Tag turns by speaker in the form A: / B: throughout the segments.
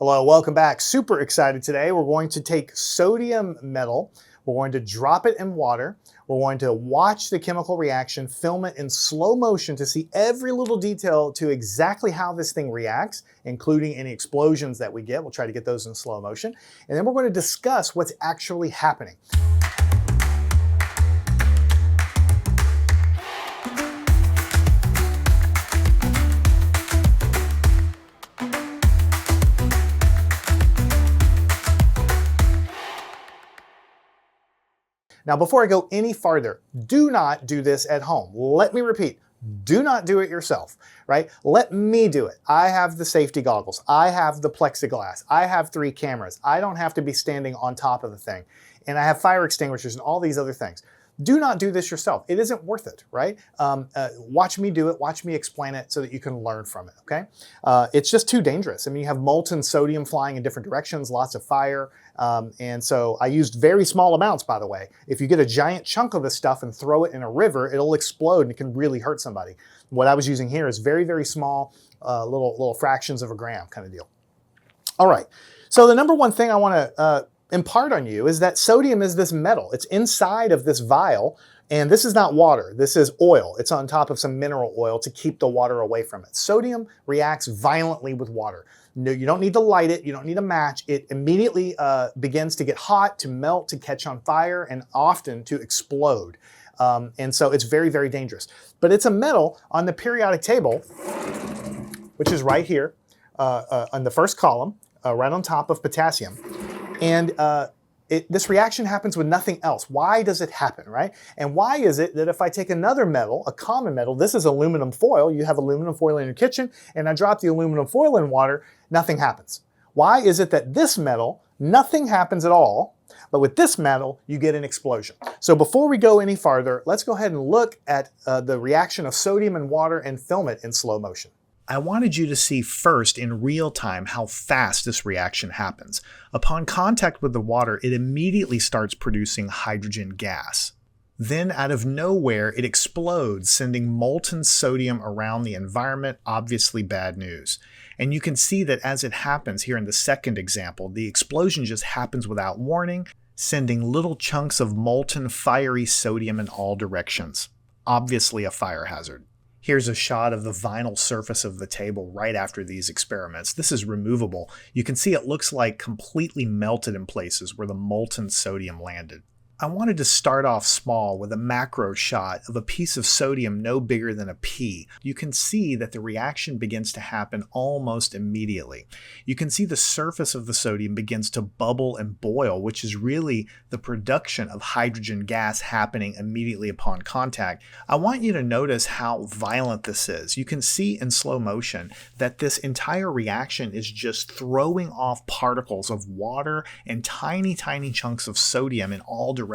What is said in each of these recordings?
A: Hello, welcome back. Super excited today. We're going to take sodium metal, we're going to drop it in water, we're going to watch the chemical reaction, film it in slow motion to see every little detail to exactly how this thing reacts, including any explosions that we get. We'll try to get those in slow motion. And then we're going to discuss what's actually happening. Now, before I go any farther, do not do this at home. Let me repeat, do not do it yourself, right? Let me do it. I have the safety goggles. I have the plexiglass. I have 3 cameras. I don't have to be standing on top of the thing. And I have fire extinguishers and all these other things. Do not do this yourself. It isn't worth it, right? Watch me do it. Watch me explain it so that you can learn from it, okay? It's just too dangerous. I mean, you have molten sodium flying in different directions, lots of fire. And so I used very small amounts, by the way. If you get a giant chunk of this stuff and throw it in a river, it'll explode and it can really hurt somebody. What I was using here is very, very small, little fractions of a gram kind of deal. All right, so the number one thing I want to impart on you is that sodium is this metal. It's inside of this vial, and this is not water. This is oil. It's on top of some mineral oil to keep the water away from it. Sodium reacts violently with water. No, you don't need to light it. You don't need a match. It immediately begins to get hot, to melt, to catch on fire, and often to explode. And so it's very, very dangerous. But it's a metal on the periodic table, which is right here on the first column, right on top of potassium. And this reaction happens with nothing else. Why does it happen, right? And why is it that if I take another metal, a common metal, this is aluminum foil, you have aluminum foil in your kitchen, and I drop the aluminum foil in water, nothing happens? Why is it that this metal, nothing happens at all, but with this metal, you get an explosion? So before we go any farther, let's go ahead and look at the reaction of sodium and water and film it in slow motion. I wanted you to see first in real time how fast this reaction happens. Upon contact with the water, it immediately starts producing hydrogen gas. Then out of nowhere, it explodes, sending molten sodium around the environment, obviously bad news. And you can see that as it happens here in the second example, the explosion just happens without warning, sending little chunks of molten fiery sodium in all directions. Obviously a fire hazard. Here's a shot of the vinyl surface of the table right after these experiments. This is removable. You can see it looks like completely melted in places where the molten sodium landed. I wanted to start off small with a macro shot of a piece of sodium no bigger than a pea. You can see that the reaction begins to happen almost immediately. You can see the surface of the sodium begins to bubble and boil, which is really the production of hydrogen gas happening immediately upon contact. I want you to notice how violent this is. You can see in slow motion that this entire reaction is just throwing off particles of water and tiny, tiny chunks of sodium in all directions.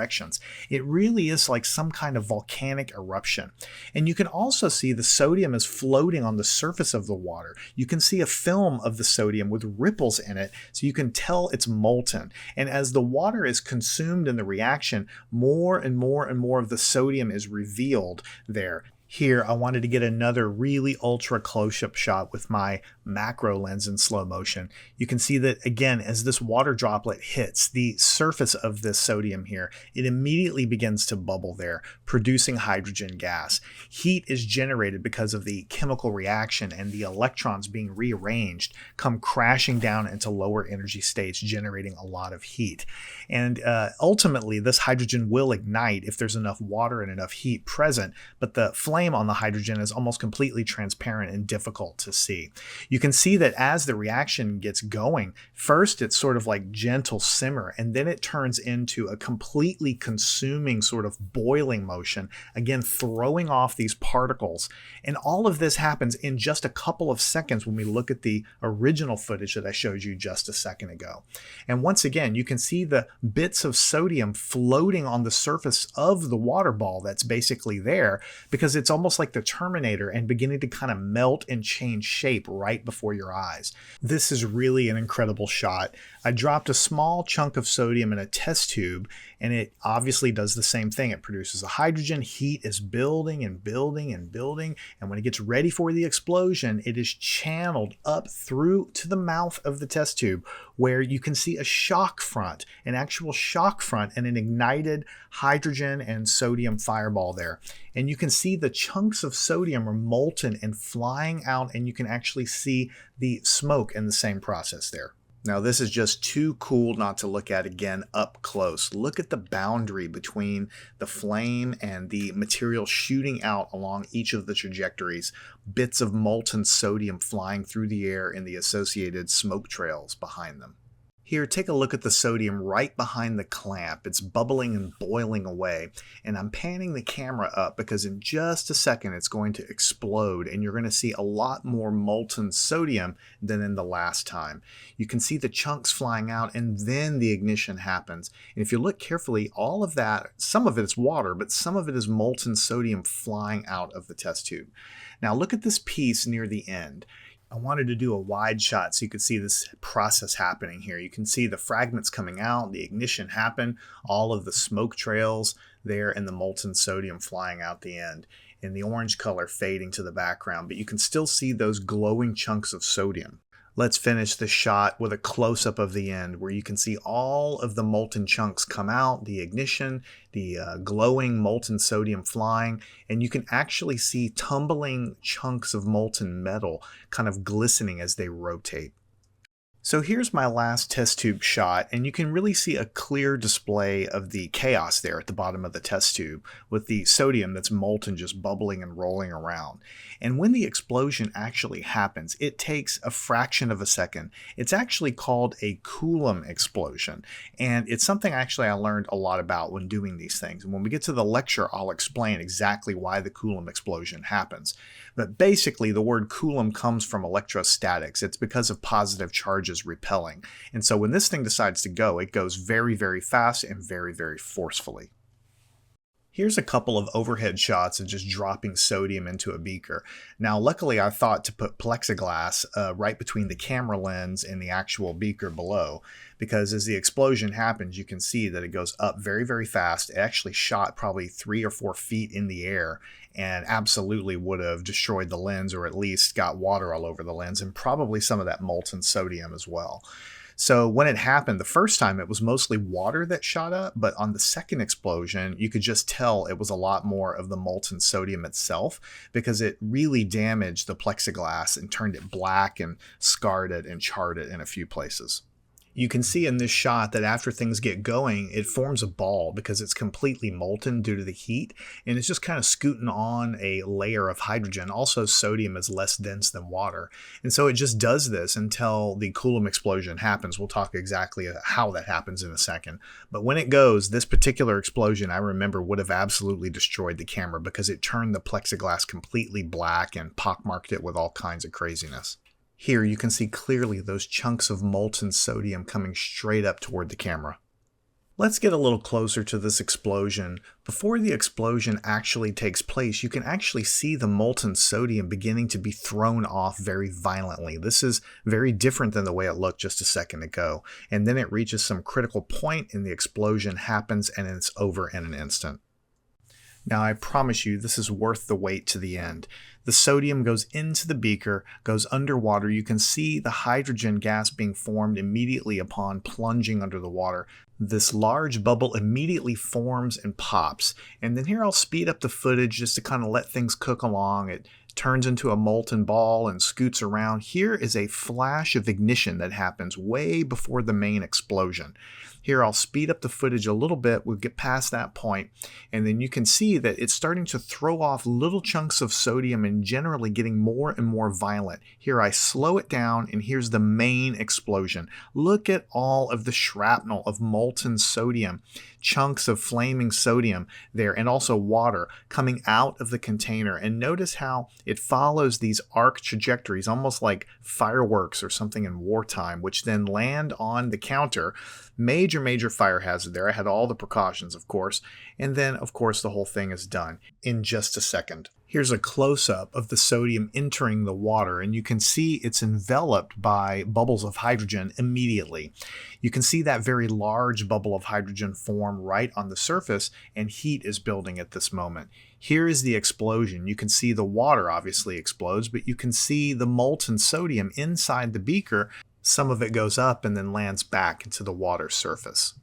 A: It really is like some kind of volcanic eruption. And you can also see the sodium is floating on the surface of the water. You can see a film of the sodium with ripples in it, so you can tell it's molten. And as the water is consumed in the reaction, more and more and more of the sodium is revealed there. Here, I wanted to get another really ultra close-up shot with my macro lens in slow motion. You can see that, again, as this water droplet hits the surface of this sodium here, it immediately begins to bubble there, producing hydrogen gas. Heat is generated because of the chemical reaction, and the electrons being rearranged come crashing down into lower energy states, generating a lot of heat. And ultimately, this hydrogen will ignite if there's enough water and enough heat present, but the flame on the hydrogen is almost completely transparent and difficult to see. You can see that as the reaction gets going, first it's sort of like gentle simmer, and then it turns into a completely consuming sort of boiling motion, again throwing off these particles. And all of this happens in just a couple of seconds when we look at the original footage that I showed you just a second ago. And once again, you can see the bits of sodium floating on the surface of the water ball that's basically there, because it's almost like the Terminator and beginning to kind of melt and change shape right before your eyes. This is really an incredible shot. I dropped a small chunk of sodium in a test tube,
B: And it obviously does the same thing. It produces a hydrogen. Heat is building and building and building. And when it gets ready for the explosion, it is channeled up through to the mouth of the test tube, where you can see a shock front, an actual shock front, and an ignited hydrogen and sodium fireball there. And you can see the chunks of sodium are molten and flying out, and you can actually see the smoke in the same process there. Now this is just too cool not to look at again up close. Look at the boundary between the flame and the material shooting out along each of the trajectories. Bits of molten sodium flying through the air and the associated smoke trails behind them. Here, take a look at the sodium right behind the clamp. It's bubbling and boiling away. And I'm panning the camera up because in just a second it's going to explode and you're going to see a lot more molten sodium than in the last time. You can see the chunks flying out and then the ignition happens. And if you look carefully, all of that, some of it is water, but some of it is molten sodium flying out of the test tube. Now look at this piece near the end. I wanted to do a wide shot so you could see this process happening here. You can see the fragments coming out, the ignition happen, all of the smoke trails there, and the molten sodium flying out the end, and the orange color fading to the background, but you can still see those glowing chunks of sodium. Let's finish the shot with a close-up of the end where you can see all of the molten chunks come out, the ignition, the glowing molten sodium flying, and you can actually see tumbling chunks of molten metal kind of glistening as they rotate. So here's my last test tube shot, and you can really see a clear display of the chaos there at the bottom of the test tube with the sodium that's molten just bubbling and rolling around. And when the explosion actually happens, it takes a fraction of a second. It's actually called a Coulomb explosion, and it's something actually I learned a lot about when doing these things. And when we get to the lecture, I'll explain exactly why the Coulomb explosion happens. But basically, the word Coulomb comes from electrostatics. It's because of positive charges repelling. And so when this thing decides to go, it goes very, very fast and very, very forcefully. Here's a couple of overhead shots of just dropping sodium into a beaker. Now, luckily, I thought to put plexiglass right between the camera lens and the actual beaker below, because as the explosion happens, you can see that it goes up very, very fast. It actually shot probably 3 or 4 feet in the air and absolutely would have destroyed the lens, or at least got water all over the lens and probably some of that molten sodium as well. So when it happened, the first time it was mostly water that shot up, but on the second explosion, you could just tell it was a lot more of the molten sodium itself because it really damaged the plexiglass and turned it black and scarred it and charred it in a few places. You can see in this shot that after things get going, it forms a ball because it's completely molten due to the heat, and it's just kind of scooting on a layer of hydrogen. Also, sodium is less dense than water, and so it just does this until the Coulomb explosion happens. We'll talk exactly how that happens in a second. But when it goes, this particular explosion, I remember, would have absolutely destroyed the camera because it turned the plexiglass completely black and pockmarked it with all kinds of craziness. Here you can see clearly those chunks of molten sodium coming straight up toward the camera. Let's get a little closer to this explosion. Before the explosion actually takes place, you can actually see the molten sodium beginning to be thrown off very violently. This is very different than the way it looked just a second ago. And then it reaches some critical point and the explosion happens and it's over in an instant. Now I promise you this is worth the wait to the end. The sodium goes into the beaker, goes underwater. You can see the hydrogen gas being formed immediately upon plunging under the water. This large bubble immediately forms and pops. And then here I'll speed up the footage just to kind of let things cook along. It turns into a molten ball and scoots around. Here is a flash of ignition that happens way before the main explosion. Here I'll speed up the footage a little bit. We'll get past that point, and then you can see that it's starting to throw off little chunks of sodium and generally getting more and more violent. Here I slow it down, and here's the main explosion. Look at all of the shrapnel of molten sodium, chunks of flaming sodium there, and also water coming out of the container. And notice how it follows these arc trajectories, almost like fireworks or something in wartime, which then land on the counter. Major fire hazard there. I had all the precautions, of course. And then, of course, the whole thing is done in just a second. Here's a close-up of the sodium entering the water, and you can see it's enveloped by bubbles of hydrogen immediately. You can see that very large bubble of hydrogen form right on the surface, and heat is building at this moment. Here is the explosion. You can see the water obviously explodes, but you can see the molten sodium inside the beaker. Some of it goes up and then lands back into the water surface.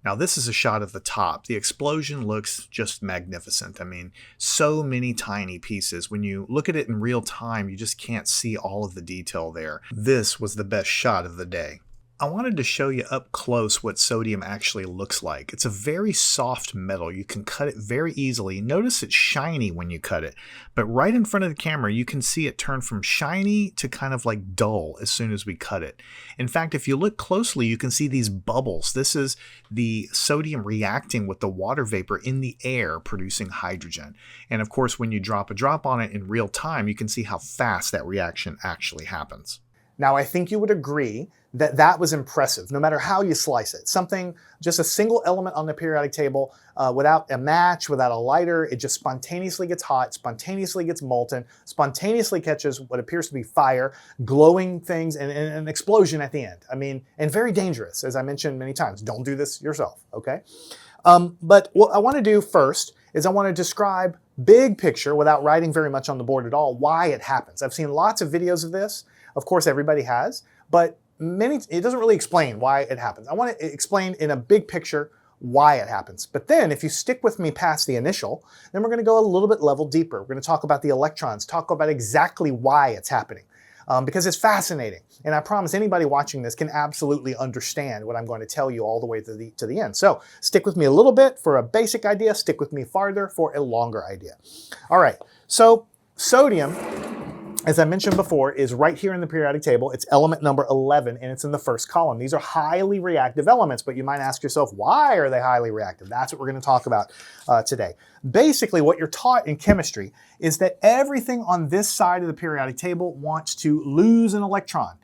B: Now this is a shot of the top. The explosion looks just magnificent. I mean, so many tiny pieces. When you look at it in real time, you just can't see all of the detail there. This was the best shot of the day. I wanted to show you up close what sodium actually looks like. It's a very soft metal. You can cut it very easily. Notice it's shiny when you cut it, but right in front of the camera you can see it turn from shiny to kind of like dull as soon as we cut it. In fact, if you look closely, you can see these bubbles. This is the sodium reacting with the water vapor in the air producing hydrogen. And of course, when you drop a drop on it in real time, you can see how fast that reaction actually happens.
A: Now, I think you would agree that that was impressive, no matter how you slice it. Something, just a single element on the periodic table, without a match, without a lighter, it just spontaneously gets hot, spontaneously gets molten, spontaneously catches what appears to be fire, glowing things, and an explosion at the end. I mean, and very dangerous, as I mentioned many times. Don't do this yourself, okay? But what I want to do first is I want to describe big picture, without writing very much on the board at all, why it happens. I've seen lots of videos of this. Of course, everybody has, but it doesn't really explain why it happens. I want to explain in a big picture why it happens. But then if you stick with me past the initial, then we're going to go a little bit level deeper. We're going to talk about the electrons, talk about exactly why it's happening, because it's fascinating. And I promise anybody watching this can absolutely understand what I'm going to tell you all the way to the end. So stick with me a little bit for a basic idea, stick with me farther for a longer idea. All right, so sodium, as I mentioned before, is right here in the periodic table. It's element number 11, and it's in the first column. These are highly reactive elements, but you might ask yourself, why are they highly reactive? That's what we're going to talk about today. Basically, what you're taught in chemistry is that everything on this side of the periodic table wants to lose an electron.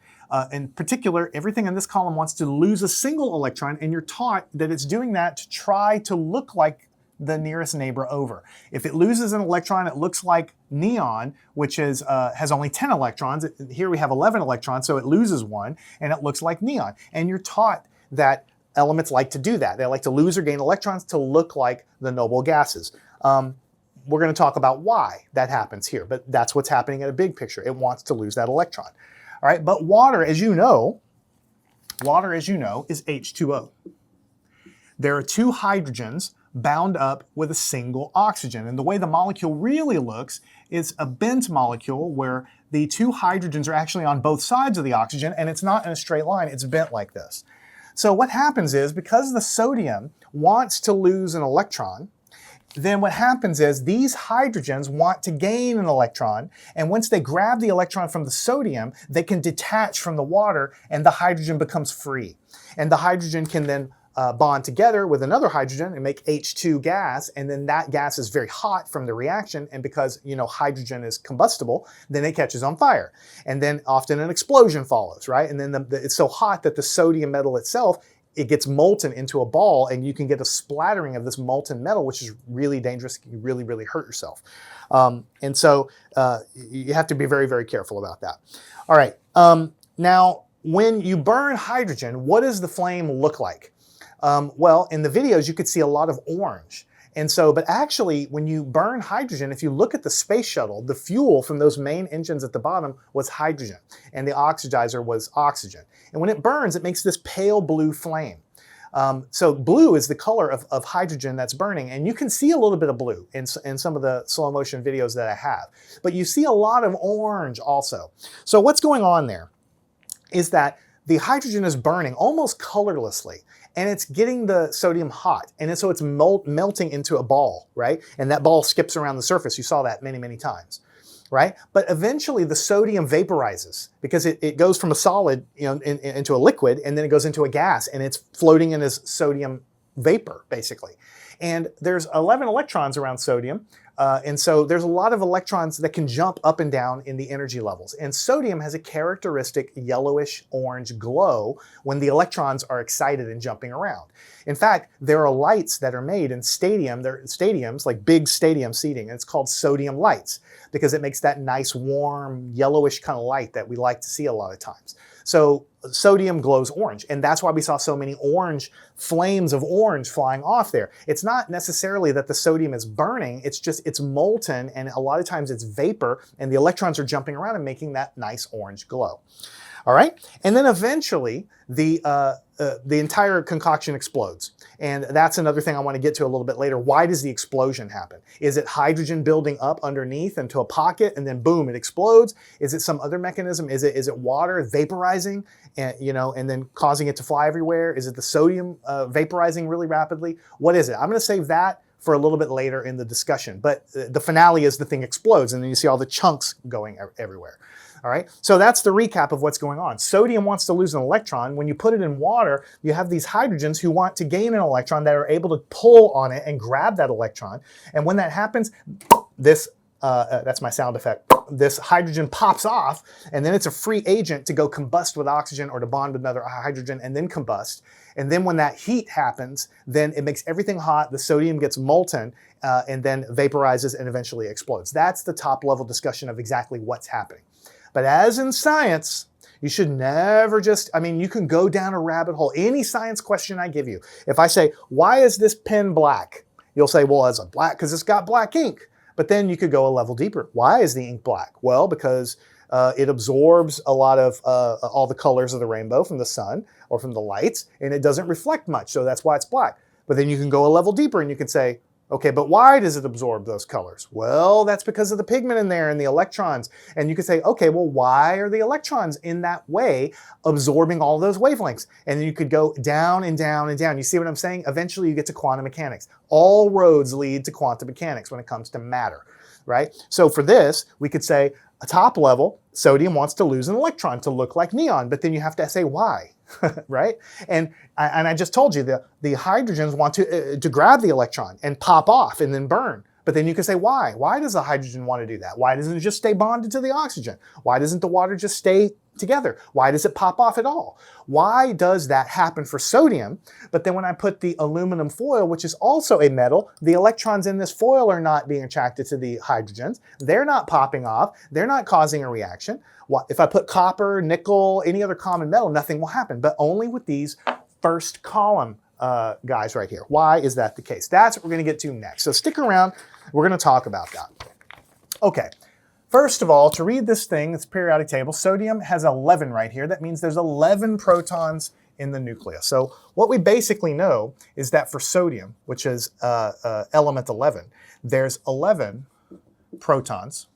A: In particular, everything in this column wants to lose a single electron, and you're taught that it's doing that to try to look like the nearest neighbor over. If it loses an electron, it looks like neon, which is, has only 10 electrons. Here we have 11 electrons, so it loses one, and it looks like neon. And you're taught that elements like to do that. They like to lose or gain electrons to look like the noble gases. We're going to talk about why that happens here, but that's what's happening in a big picture. It wants to lose that electron. All right, but water, as you know, is H2O. There are two hydrogens bound up with a single oxygen. And the way the molecule really looks is a bent molecule where the two hydrogens are actually on both sides of the oxygen, and it's not in a straight line, it's bent like this. So what happens is, because the sodium wants to lose an electron, then what happens is these hydrogens want to gain an electron, and once they grab the electron from the sodium, they can detach from the water, and the hydrogen becomes free. And the hydrogen can then bond together with another hydrogen and make H2 gas, and then that gas is very hot from the reaction, and because, you know, hydrogen is combustible, then it catches on fire. And then often an explosion follows, right? And then it's so hot that the sodium metal itself, it gets molten into a ball, and you can get a splattering of this molten metal, which is really dangerous. You really, really hurt yourself. And so you have to be very, very careful about that. All right, now when you burn hydrogen, what does the flame look like? Well, in the videos, you could see a lot of orange. And so, but actually, when you burn hydrogen, if you look at the space shuttle, the fuel from those main engines at the bottom was hydrogen, and the oxidizer was oxygen. And when it burns, it makes this pale blue flame. So blue is the color of hydrogen that's burning, and you can see a little bit of blue in some of the slow motion videos that I have. But you see a lot of orange also. So what's going on there is that the hydrogen is burning almost colorlessly, and it's getting the sodium hot, and so it's melting into a ball, right? And that ball skips around the surface. You saw that many, many times, right? But eventually the sodium vaporizes because it goes from a solid, you know, into a liquid, and then it goes into a gas, and it's floating in as sodium vapor, basically. And there's 11 electrons around sodium. And so there's a lot of electrons that can jump up and down in the energy levels. And sodium has a characteristic yellowish orange glow when the electrons are excited and jumping around. In fact, there are lights that are made in stadiums, like big stadium seating, and it's called sodium lights because it makes that nice, warm, yellowish kind of light that we like to see a lot of times. So sodium glows orange, and that's why we saw so many orange flames of orange flying off there. It's not necessarily that the sodium is burning, it's just it's molten, and a lot of times it's vapor, and the electrons are jumping around and making that nice orange glow. All right, and then eventually the entire concoction explodes. And that's another thing I want to get to a little bit later. Why does the explosion happen? Is it hydrogen building up underneath into a pocket and then boom, it explodes? Is it some other mechanism? Is it water vaporizing and, and then causing it to fly everywhere? Is it the sodium vaporizing really rapidly? What is it? I'm going to save that for a little bit later in the discussion. But the finale is the thing explodes and then you see all the chunks going everywhere. All right, so that's the recap of what's going on. Sodium wants to lose an electron. When you put it in water, you have these hydrogens who want to gain an electron that are able to pull on it and grab that electron. And when that happens, this, that's my sound effect, this hydrogen pops off, and then it's a free agent to go combust with oxygen or to bond with another hydrogen and then combust. And then when that heat happens, then it makes everything hot, the sodium gets molten, and then vaporizes and eventually explodes. That's the top level discussion of exactly what's happening. But as in science, you should never just, you can go down a rabbit hole. Any science question I give you, if I say, why is this pen black? You'll say, well, it's black because it's got black ink. But then you could go a level deeper. Why is the ink black? Well, because it absorbs a lot of all the colors of the rainbow from the sun or from the lights, and it doesn't reflect much, so that's why it's black. But then you can go a level deeper and you can say, okay, but why does it absorb those colors? Well, that's because of the pigment in there and the electrons. And you could say, okay, well, why are the electrons in that way absorbing all those wavelengths? And then you could go down and down and down. You see what I'm saying? Eventually you get to quantum mechanics. All roads lead to quantum mechanics when it comes to matter, right? So for this, we could say a top level, sodium wants to lose an electron to look like neon, but then you have to say why. Right? And I just told you the hydrogens want to grab the electron and pop off and then burn. But then you can say why? Why does the hydrogen want to do that? Why doesn't it just stay bonded to the oxygen? Why doesn't the water just stay together? Why does it pop off at all? Why does that happen for sodium? But then when I put the aluminum foil, which is also a metal, the electrons in this foil are not being attracted to the hydrogens. They're not popping off. They're not causing a reaction. If I put copper, nickel, any other common metal, nothing will happen, but only with these first column guys right here. Why is that the case? That's what we're going to get to next. So stick around. We're going to talk about that. Okay. First of all, to read this thing, it's periodic table, sodium has 11 right here. That means there's 11 protons in the nucleus. So what we basically know is that for sodium, which is element 11, there's 11 protons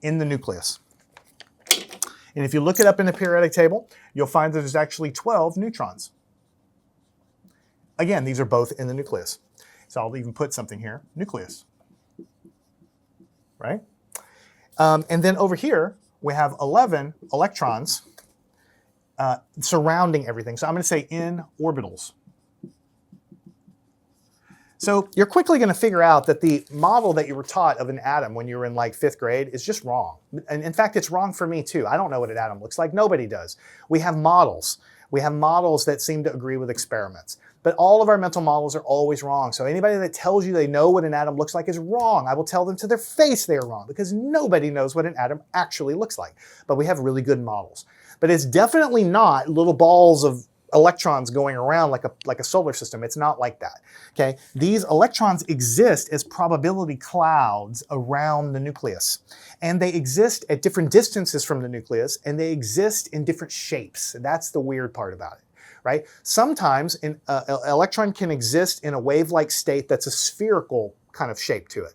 A: in the nucleus. And if you look it up in the periodic table, you'll find that there's actually 12 neutrons. Again, these are both in the nucleus. So I'll even put something here, nucleus. Right? And then over here, we have 11 electrons surrounding everything. So I'm going to say in orbitals. So you're quickly going to figure out that the model that you were taught of an atom when you were in like 5th grade is just wrong. And in fact, it's wrong for me too. I don't know what an atom looks like. Nobody does. We have models. We have models that seem to agree with experiments. But all of our mental models are always wrong. So anybody that tells you they know what an atom looks like is wrong. I will tell them to their face they are wrong because nobody knows what an atom actually looks like. But we have really good models. But it's definitely not little balls of electrons going around like a solar system. It's not like that. Okay? These electrons exist as probability clouds around the nucleus. And they exist at different distances from the nucleus, and they exist in different shapes. That's the weird part about it. Right? Sometimes an electron can exist in a wave-like state that's a spherical kind of shape to it.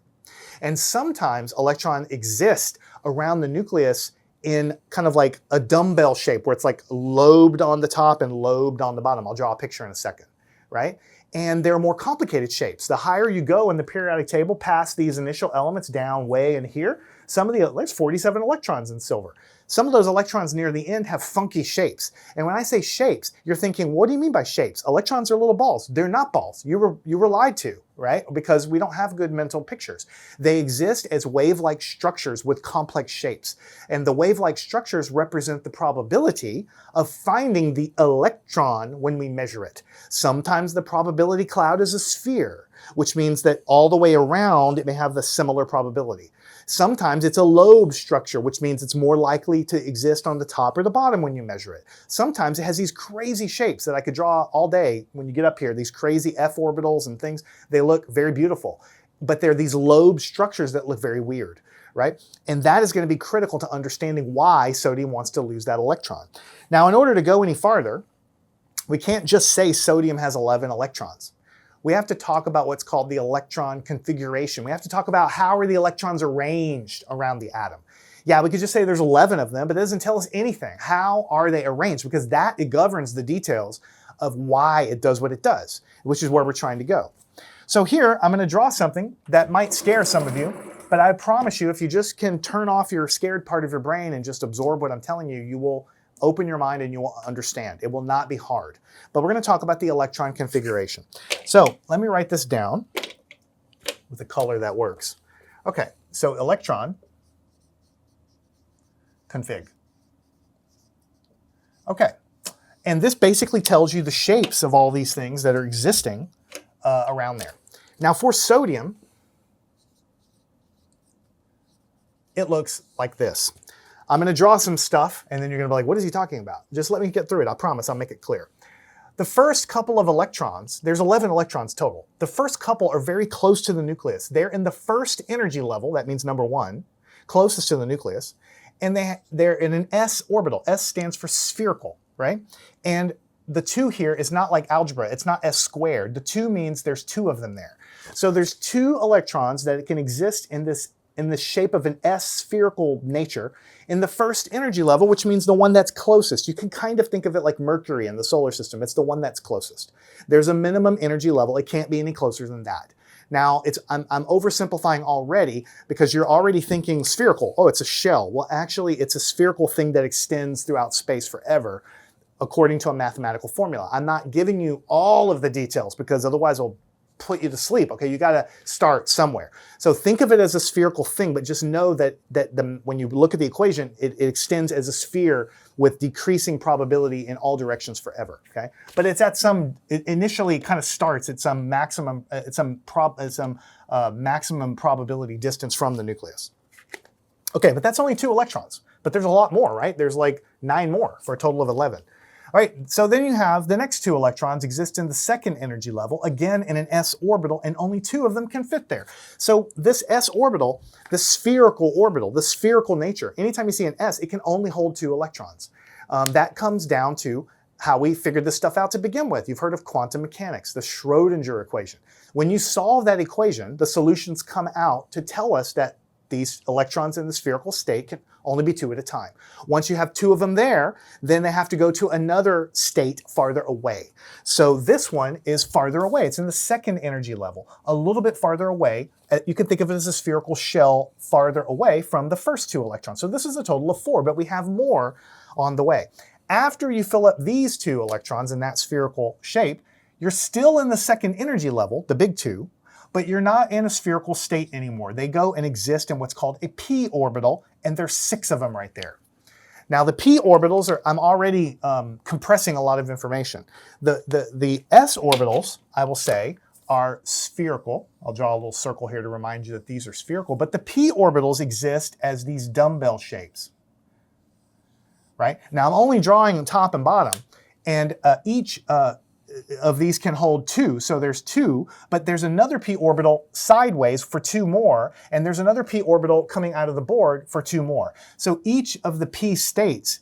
A: And sometimes electrons exist around the nucleus in kind of like a dumbbell shape where it's like lobed on the top and lobed on the bottom. I'll draw a picture in a second, right? And they're more complicated shapes. The higher you go in the periodic table past these initial elements down way in here, there's 47 electrons in silver. Some of those electrons near the end have funky shapes. And when I say shapes, you're thinking, what do you mean by shapes? Electrons are little balls. They're not balls. You were lied to, right? Because we don't have good mental pictures. They exist as wave-like structures with complex shapes. And the wave-like structures represent the probability of finding the electron when we measure it. Sometimes the probability cloud is a sphere, which means that all the way around it may have the similar probability. Sometimes it's a lobe structure, which means it's more likely to exist on the top or the bottom when you measure it. Sometimes it has these crazy shapes that I could draw all day when you get up here, these crazy F orbitals and things. They look very beautiful, but they're these lobe structures that look very weird, right? And that is going to be critical to understanding why sodium wants to lose that electron. Now, in order to go any farther, we can't just say sodium has 11 electrons. We have to talk about what's called the electron configuration. We have to talk about how are the electrons arranged around the atom. Yeah, we could just say there's 11 of them, but it doesn't tell us anything. How are they arranged? Because it governs the details of why it does what it does, which is where we're trying to go. So here, I'm going to draw something that might scare some of you, but I promise you, if you just can turn off your scared part of your brain and just absorb what I'm telling you, you will open your mind and you will understand. It will not be hard. But we're going to talk about the electron configuration. So let me write this down with a color that works. Okay, so electron config. Okay, and this basically tells you the shapes of all these things that are existing around there. Now for sodium, it looks like this. I'm going to draw some stuff, and then you're going to be like, what is he talking about? Just let me get through it. I promise I'll make it clear. The first couple of electrons, there's 11 electrons total. The first couple are very close to the nucleus. They're in the first energy level, that means number 1, closest to the nucleus, and they're in an s orbital. S stands for spherical, right? And the 2 here is not like algebra. It's not s squared. The 2 means there's 2 of them there. So there's 2 electrons that can exist in the shape of an S spherical nature in the first energy level, which means the one that's closest. You can kind of think of it like Mercury in the solar system. It's the one that's closest. There's a minimum energy level. It can't be any closer than that. Now, I'm oversimplifying already because you're already thinking spherical. Oh, it's a shell. Well, actually, it's a spherical thing that extends throughout space forever according to a mathematical formula. I'm not giving you all of the details because otherwise I'll put you to sleep. Okay, you got to start somewhere. So think of it as a spherical thing, but just know that when you look at the equation, it extends as a sphere with decreasing probability in all directions forever. Okay, but it's at it initially kind of starts at some maximum maximum probability distance from the nucleus. Okay, but that's only 2 electrons. But there's a lot more, right? There's like 9 more for a total of 11. All right, so then you have the next 2 electrons exist in the second energy level, again in an s orbital, and only 2 of them can fit there. So this s orbital, the spherical nature, anytime you see an s, it can only hold 2 electrons. That comes down to how we figured this stuff out to begin with. You've heard of quantum mechanics, the Schrodinger equation. When you solve that equation, the solutions come out to tell us that these electrons in the spherical state can only be 2 at a time. Once you have 2 of them there, then they have to go to another state farther away. So this one is farther away. It's in the second energy level, a little bit farther away. You can think of it as a spherical shell farther away from the first 2 electrons. So this is a total of 4, but we have more on the way. After you fill up these 2 electrons in that spherical shape, you're still in the second energy level, the big 2, but you're not in a spherical state anymore. They go and exist in what's called a p orbital, and there's 6 of them right there. Now the p orbitals are, I'm already compressing a lot of information. The s orbitals, I will say, are spherical. I'll draw a little circle here to remind you that these are spherical, but the p orbitals exist as these dumbbell shapes, right? Now I'm only drawing top and bottom, and each of these can hold 2, so there's 2, but there's another p orbital sideways for 2 more, and there's another p orbital coming out of the board for 2 more. So each of the p states,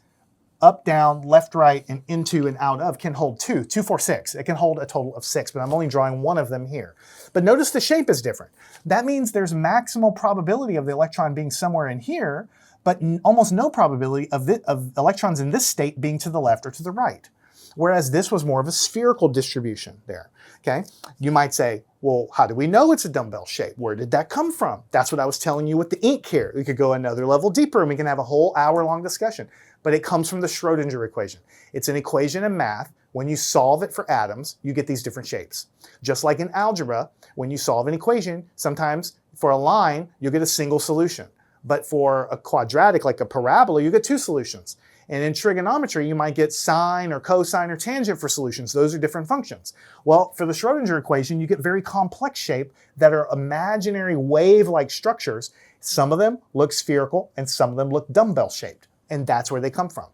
A: up, down, left, right, and into and out of, can hold 2, 2, 4, 6. It can hold a total of 6, but I'm only drawing one of them here. But notice the shape is different. That means there's maximal probability of the electron being somewhere in here, but almost no probability of electrons in this state being to the left or to the right. whereas this was more of a spherical distribution there. Okay, you might say, well, how do we know it's a dumbbell shape? Where did that come from? That's what I was telling you with the ink here. We could go another level deeper and we can have a whole hour-long discussion. But it comes from the Schrodinger equation. It's an equation in math. When you solve it for atoms, you get these different shapes. Just like in algebra, when you solve an equation, sometimes for a line, you'll get a single solution. But for a quadratic, like a parabola, you get two solutions. And in trigonometry, you might get sine or cosine or tangent for solutions. Those are different functions. Well, for the Schrodinger equation, you get very complex shape that are imaginary wave-like structures. Some of them look spherical and some of them look dumbbell-shaped. And that's where they come from.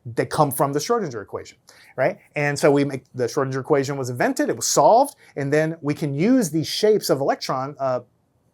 A: They come from the Schrodinger equation, right? And so the Schrodinger equation was invented, it was solved, and then we can use these shapes of electron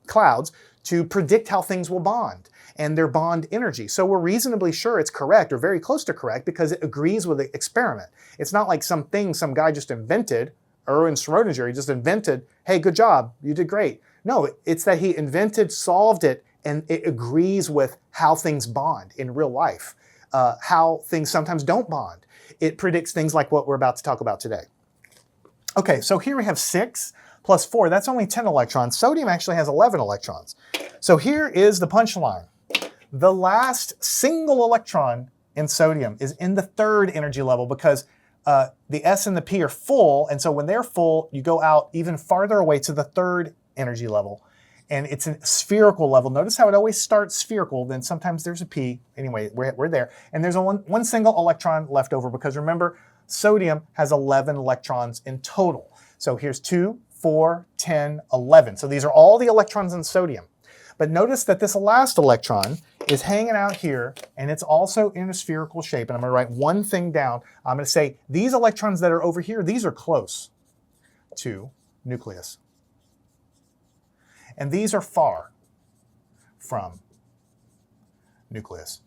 A: clouds to predict how things will bond and their bond energy. So we're reasonably sure it's correct or very close to correct because it agrees with the experiment. It's not like something some guy just invented, Erwin Schrodinger, he just invented, hey, good job, you did great. No, it's that he invented, solved it, and it agrees with how things bond in real life, how things sometimes don't bond. It predicts things like what we're about to talk about today. Okay, so here we have 6 plus 4, that's only 10 electrons. Sodium actually has 11 electrons. So here is the punchline. The last single electron in sodium is in the 3rd energy level because the S and the P are full, and so when they're full, you go out even farther away to the 3rd energy level. And it's a spherical level. Notice how it always starts spherical, then sometimes there's a P. Anyway, we're there. And there's one single electron left over because remember, sodium has 11 electrons in total. So here's 2, 4, 10, 11. So these are all the electrons in sodium. But notice that this last electron is hanging out here, and it's also in a spherical shape. And I'm going to write one thing down. I'm going to say these electrons that are over here, these are close to nucleus. And these are far from nucleus.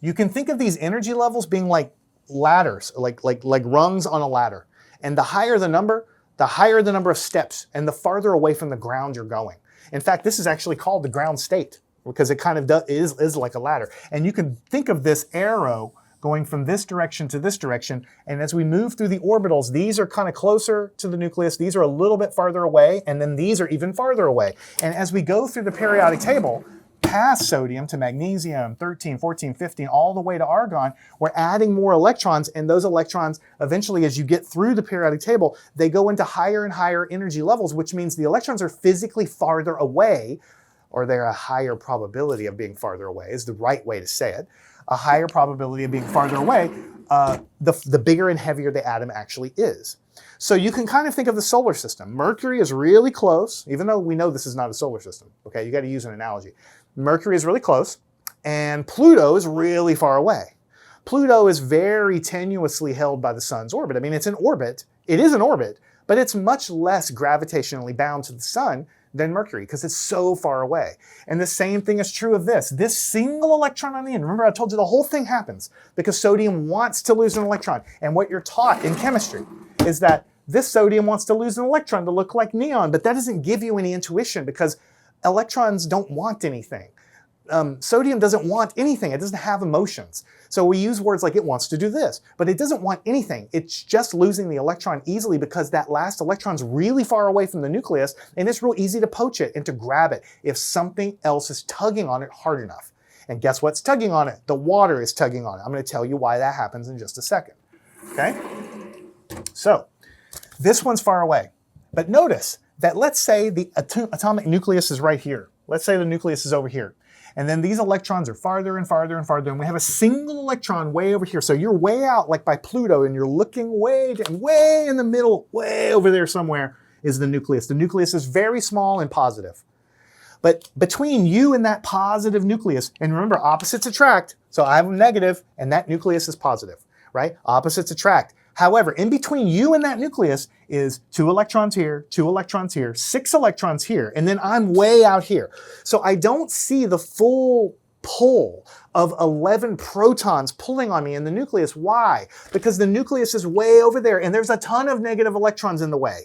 A: You can think of these energy levels being like ladders, like rungs on a ladder. And the higher the number of steps, and the farther away from the ground you're going. In fact, this is actually called the ground state because it kind of is like a ladder. And you can think of this arrow going from this direction to this direction. And as we move through the orbitals, these are kind of closer to the nucleus. These are a little bit farther away, and then these are even farther away. And as we go through the periodic table, past sodium to magnesium, 13, 14, 15, all the way to argon, we're adding more electrons, and those electrons, eventually, as you get through the periodic table, they go into higher and higher energy levels, which means the electrons are physically farther away, or they're a higher probability of being farther away, is the right way to say it. A higher probability of being farther away, the bigger and heavier the atom actually is. So you can kind of think of the solar system. Mercury is really close, even though we know this is not a solar system. Okay, you got to use an analogy. Mercury is really close, and Pluto is really far away. Pluto is very tenuously held by the sun's orbit. I mean, it's in orbit. It is an orbit, but it's much less gravitationally bound to the sun than Mercury because it's so far away. And the same thing is true of this. This single electron on the end, remember I told you the whole thing happens because sodium wants to lose an electron. And what you're taught in chemistry is that this sodium wants to lose an electron to look like neon, but that doesn't give you any intuition because electrons don't want anything. Sodium doesn't want anything. It doesn't have emotions. So we use words like it wants to do this, but it doesn't want anything. It's just losing the electron easily because that last electron's really far away from the nucleus, and it's real easy to poach it and to grab it if something else is tugging on it hard enough. And guess what's tugging on it? The water is tugging on it. I'm going to tell you why that happens in just a second. Okay? So this one's far away. But notice that let's say the atomic nucleus is right here. Let's say the nucleus is over here. And then these electrons are farther and farther and farther, and we have a single electron way over here. So you're way out like by Pluto, and you're looking way in the middle, way over there somewhere is the nucleus. The nucleus is very small and positive. But between you and that positive nucleus, and remember opposites attract, so I have a negative and that nucleus is positive, right? Opposites attract. However, in between you and that nucleus is 2 electrons here, 2 electrons here, 6 electrons here, and then I'm way out here. So I don't see the full pull of 11 protons pulling on me in the nucleus. Why? Because the nucleus is way over there and there's a ton of negative electrons in the way.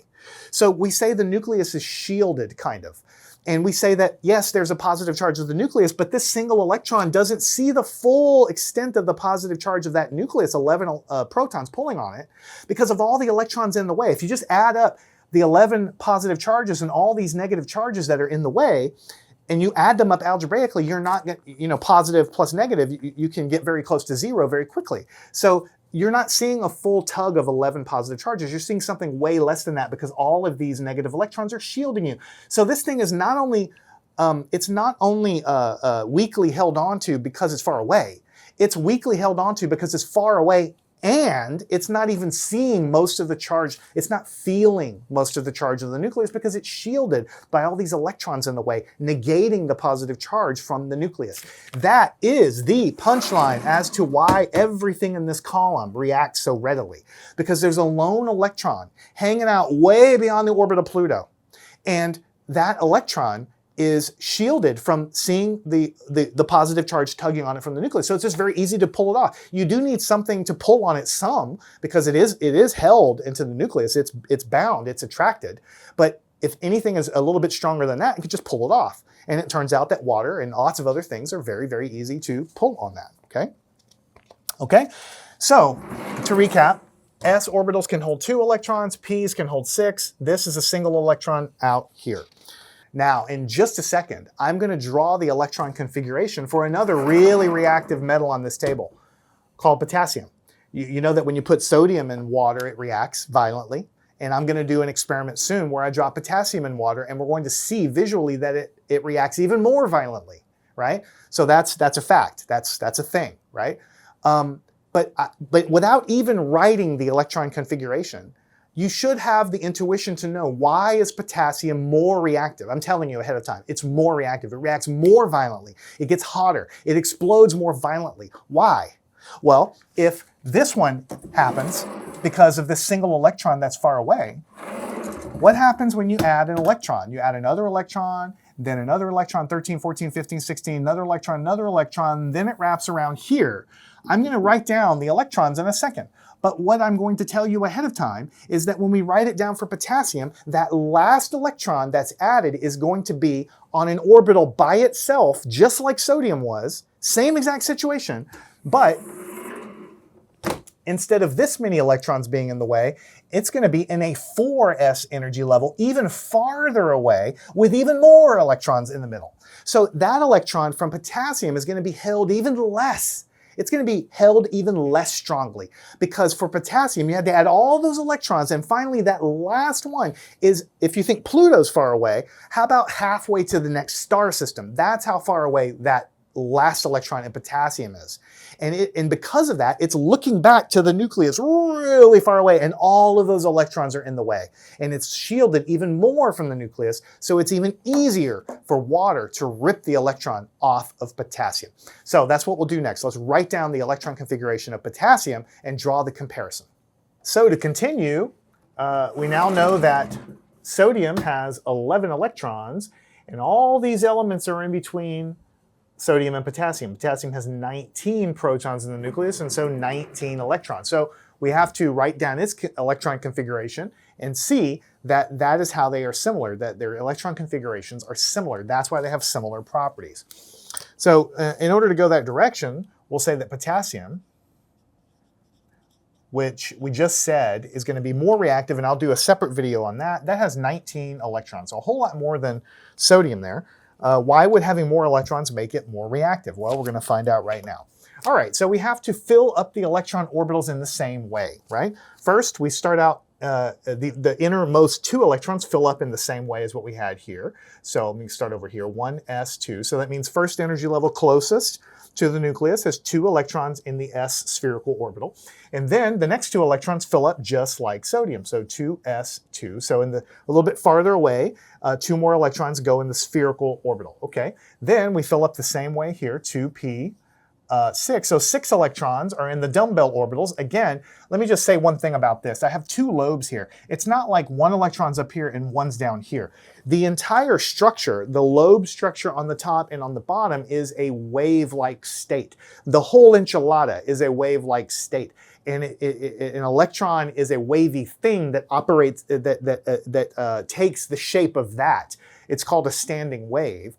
A: So we say the nucleus is shielded, kind of. And we say that, yes, there's a positive charge of the nucleus, but this single electron doesn't see the full extent of the positive charge of that nucleus, 11 protons pulling on it, because of all the electrons in the way. If you just add up the 11 positive charges and all these negative charges that are in the way, and you add them up algebraically, you're not, positive plus negative, you can get very close to zero very quickly. So you're not seeing a full tug of 11 positive charges. You're seeing something way less than that because all of these negative electrons are shielding you. So this thing is not only, weakly held onto because it's far away. It's weakly held onto because it's far away, and it's not even seeing most of the charge. It's not feeling most of the charge of the nucleus because it's shielded by all these electrons in the way, negating the positive charge from the nucleus. That is the punchline as to why everything in this column reacts so readily, because there's a lone electron hanging out way beyond the orbit of Pluto. And that electron is shielded from seeing the positive charge tugging on it from the nucleus. So it's just very easy to pull it off. You do need something to pull on it some, because it is held into the nucleus. It's bound, it's attracted. But if anything is a little bit stronger than that, you can just pull it off. And it turns out that water and lots of other things are very, very easy to pull on that, okay? Okay, so to recap, s orbitals can hold 2 electrons, p's can hold 6. This is a single electron out here. Now, in just a second, I'm going to draw the electron configuration for another really reactive metal on this table called potassium. You know that when you put sodium in water, it reacts violently. And I'm going to do an experiment soon where I drop potassium in water, and we're going to see visually that it reacts even more violently, right? So that's a fact. That's a thing, right? But without even writing the electron configuration, you should have the intuition to know, why is potassium more reactive? I'm telling you ahead of time, it's more reactive. It reacts more violently. It gets hotter. It explodes more violently. Why? Well, if this one happens because of this single electron that's far away, what happens when you add an electron? You add another electron, then another electron, 13, 14, 15, 16, another electron, then it wraps around here. I'm going to write down the electrons in a second. But what I'm going to tell you ahead of time is that when we write it down for potassium, that last electron that's added is going to be on an orbital by itself, just like sodium was, same exact situation, but instead of this many electrons being in the way, it's going to be in a 4s energy level, even farther away, with even more electrons in the middle. So that electron from potassium is going to be held even less. It's going to be held even less strongly, because for potassium, you had to add all those electrons, and finally that last one is, if you think Pluto's far away, how about halfway to the next star system? That's how far away that last electron in potassium is. And because of that, it's looking back to the nucleus really far away, and all of those electrons are in the way. And it's shielded even more from the nucleus, so it's even easier for water to rip the electron off of potassium. So that's what we'll do next. Let's write down the electron configuration of potassium and draw the comparison. So to continue, we now know that sodium has 11 electrons, and all these elements are in between sodium and potassium. Potassium has 19 protons in the nucleus, and so 19 electrons. So we have to write down its electron configuration and see that that is how they are similar, that their electron configurations are similar. That's why they have similar properties. So in order to go that direction, we'll say that potassium, which we just said is going to be more reactive, and I'll do a separate video on that, that has 19 electrons, so a whole lot more than sodium there. Why would having more electrons make it more reactive? Well, we're going to find out right now. All right, so we have to fill up the electron orbitals in the same way, right? First, we start out, the innermost 2 electrons fill up in the same way as what we had here. So let me start over here, 1s2. So that means first energy level closest to the nucleus has 2 electrons in the s spherical orbital. And then the next 2 electrons fill up just like sodium, so 2s2. So a little bit farther away, 2 more electrons go in the spherical orbital. Okay, then we fill up the same way here, 2p6. So 6 electrons are in the dumbbell orbitals. Again, let me just say one thing about this. I have 2 lobes here. It's not like 1 electron's up here and 1's down here. The entire structure, the lobe structure on the top and on the bottom, is a wave-like state. The whole enchilada is a wave-like state. And an electron is a wavy thing that operates, that takes the shape of that. it's called a standing wave.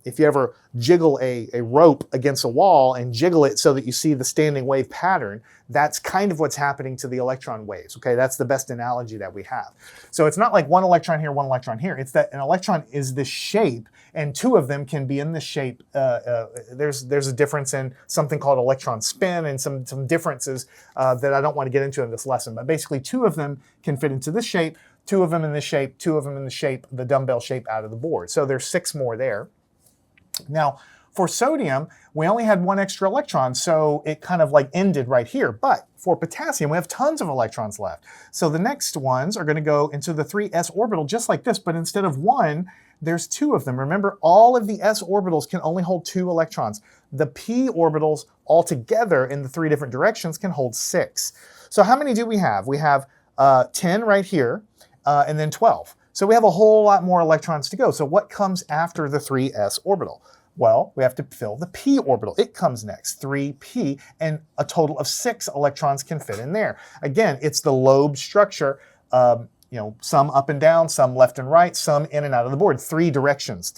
A: If you ever jiggle a rope against a wall and jiggle it so that you see the standing wave pattern, that's kind of what's happening to the electron waves, okay? That's the best analogy that we have. So it's not like one electron here, one electron here. It's that an electron is this shape, and two of them can be in this shape. There's a difference in something called electron spin and some differences that I don't want to get into in this lesson. But basically, two of them can fit into this shape, two of them in this shape, two of them in the shape, the dumbbell shape out of the board. So there's 6 more there. Now, for sodium, we only had 1 extra electron, so it kind of like ended right here. But for potassium, we have tons of electrons left. So the next ones are going to go into the 3s orbital just like this, but instead of 1, there's 2 of them. Remember, all of the s orbitals can only hold 2 electrons. The p orbitals altogether in the 3 different directions can hold 6. So how many do we have? We have 10 right here, and then 12. So we have a whole lot more electrons to go. So what comes after the 3s orbital? Well, we have to fill the p orbital. It comes next, 3p, and a total of 6 electrons can fit in there. Again, it's the lobe structure, some up and down, some left and right, some in and out of the board. 3 dimensions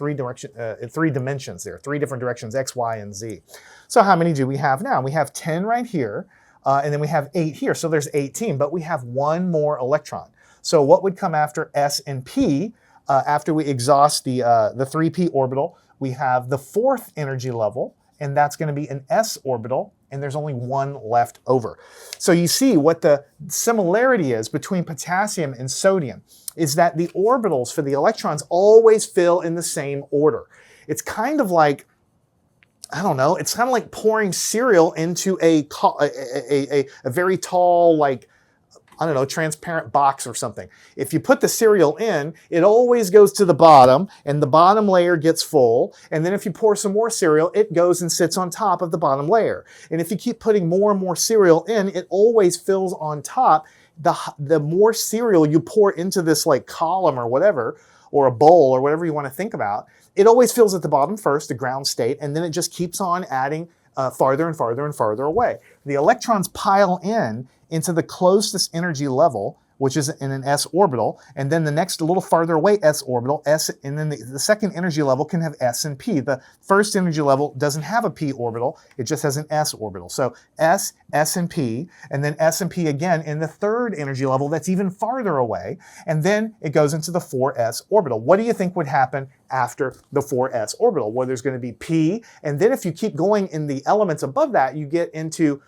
A: there, 3 different directions, x, y, and z. So how many do we have now? We have 10 right here, and then we have 8 here. So there's 18, but we have 1 more electron. So what would come after s and p, after we exhaust the 3p orbital? We have the 4th energy level, and that's going to be an s orbital, and there's only 1 left over. So you see what the similarity is between potassium and sodium is that the orbitals for the electrons always fill in the same order. It's kind of like, I don't know, it's kind of like pouring cereal into a very tall, like, I don't know, transparent box or something. If you put the cereal in, it always goes to the bottom, and the bottom layer gets full. And then if you pour some more cereal, it goes and sits on top of the bottom layer. And if you keep putting more and more cereal in, it always fills on top. The more cereal you pour into this like column or whatever, or a bowl or whatever you want to think about, it always fills at the bottom first, the ground state, and then it just keeps on adding farther and farther and farther away. The electrons pile into the closest energy level, which is in an s orbital, and then the next a little farther away s orbital, s, and then the second energy level can have s and p. The first energy level doesn't have a p orbital, it just has an s orbital. So s, s and p, and then s and p again in the third energy level that's even farther away, and then it goes into the 4s orbital. What do you think would happen after the 4s orbital? Well, there's going to be p, and then if you keep going in the elements above that, you get into